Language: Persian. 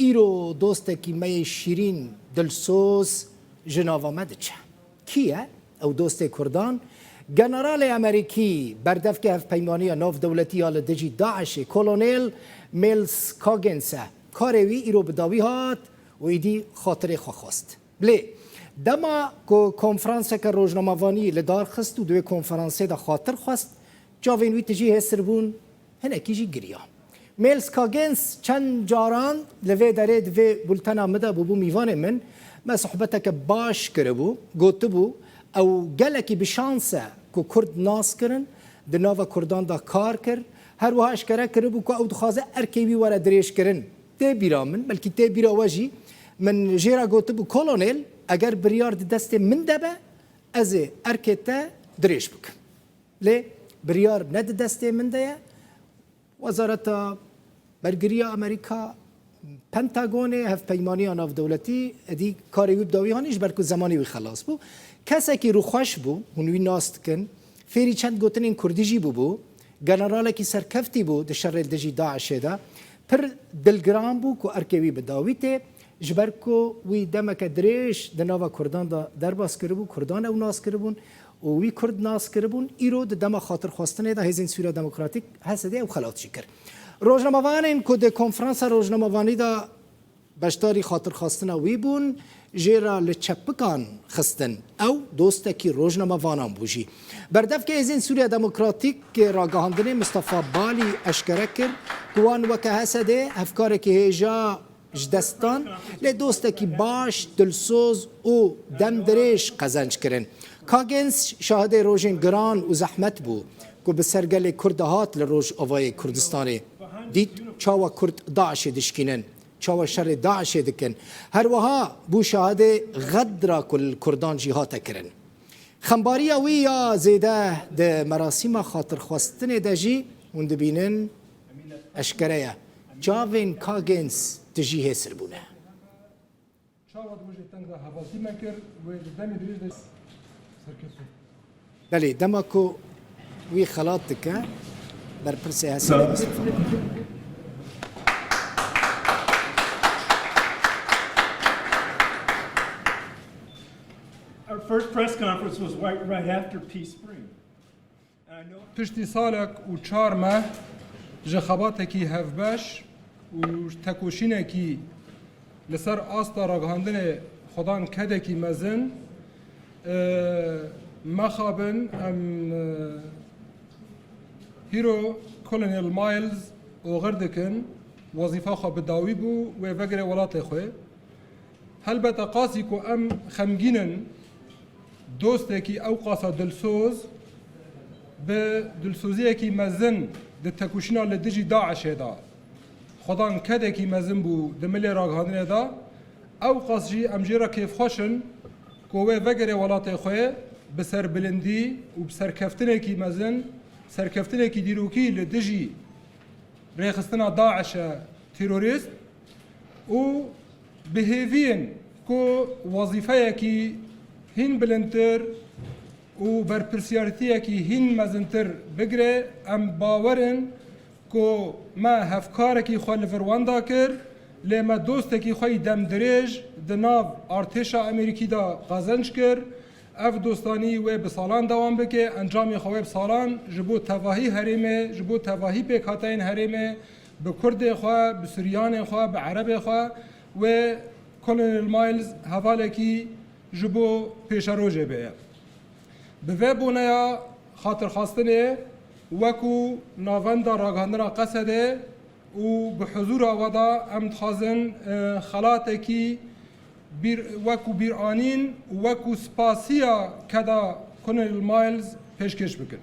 ایرو دوستکی می شیرین دلسوز جناوا مدچه کیه او دوست کردان جنرال امریکی بردفک هف پیمانی ناف دولتی آل دجی داعش کلونل میلز کاگنسه کاروی ایرو بداوی هات و ایدی خاطر خواست بله دما کو کنفرانس که روزنامه‌وانی لدار خست و دوی کنفرانس دا خاطر خواست جاوین وی تجی هسر بون هنه کیجی گریا میلز کاگنس چند جاران لوی داره دوی بولتن آمده بو میوان من ما صحبته که باش کرده بو گوته بو او گلکی بشانسه که کرد ناس کرن دناو کردان دا کار کرد هر وهاش کرده بو که او دخوازه ارکیوی وره دریش کرن تی بیرا من بلکی تی بیرا واجی من جیرا گوته بو کلونل اگر بریار دست من دبه از ارکته دریش بکن لی بریار ند دست من ده وزارت برگری امریکا پنتاگون هف پیمانی ناف دولتی ادی کاری وی بداوی هانیش برکو زمانی وی خلاص بو کسی که رو خوش بو هنوی ناست کن فیری چند گوتن این کردیجی بو جنرال کی سرکفتی بو د شر دجی داعش دا پر دلگرام بو کو ارکوی بداوی ته جبرکو وی دمک دریش د ناوا کردان دا درباس کربو کردان او ناس کربون و وی کرد ناس کربون ایرو د دم خاطر خواستنه دا هزین سوریا دموکراتیک هسته او خلاص شکر روزنامه‌وان کو د کنفرانس روزنامه‌وانی دا بشتاری خاطر خواستنه وی بون جیرا لچپکان خستن او دوستکی روزنامه‌وانان بوجی بردف که هزین سوریا دموکراتیک راگهاندنه مصطفی بالی اشکره کرد کوان وکه هسته افکار که هجا جدستان لی دوستکی باش دلسوز او دم دریش قزنج کرن کاگنس شاهد روژن گران و زحمت بو که به سرگل کردهات لروژ آوای کردستان دید چاوا کرد داعش دشکینن چاوا شر داعش دکن هر وها بو شاهد غدرا کل کردان جهات کرن خمباری اوی یا زیده ده مراسم خاطر خواستن دجی وند بینن اشکره جاوین کاگنس تجی هسر بونه بله دماکو وی خلاط دکه بر پرسه هسر Our first press conference was right after Peace Spring. پشتی سالک و 4 ماه جخباتکی هفبش و تکوشینکی لسر آستا راگهاندن خدان کدکی مزن مخابن ام هیرو کولونل مایلز و غردکن وظیفه خو بداوی بو و وگره ولات خوی هلبته قاسی کو ام خمگینن دوستکی او قاسا دلسوز به دلسوزی کی مزن د تکوشینا لدجی داعش دا خدان کده کی مزن بو د ملی راگهاندن دا او قاسجی امجیرا کیف خوشن کوه وگره ولات خوی بسر بلندی و بسر کفتنه کی مزن سر کفتنه کی دیروکی لدجی ریخستنا داعش تروریست و بهیوین کو وظیفه کی هین بلندتر و برپرسیارتیه کی هین مزنتر بگره ام باورن کو ما هفکاره کی خواه لفرواندا کر لیما دوسته کی خواه دم دریج دناو ارتشا امریکی دا قازنج کر اف دوستانی و بسالان دوام بکه انجامی خواه بسالان جبو تواهی حریمه جبو تواهی پیکاتین حریمه به کرد خواه به سوریان خواه به عرب خواه و کلونل مایلز حواله کی جبو پیش روژه بیه به وی بونه خاطر خواستنه وکو ناوندا راگهاندنا قصده و به حضور آوادا ام تخازن خلاته کی وکو بیرانین وکو سپاسیا کدا کلونل مایلز پیشکش بکن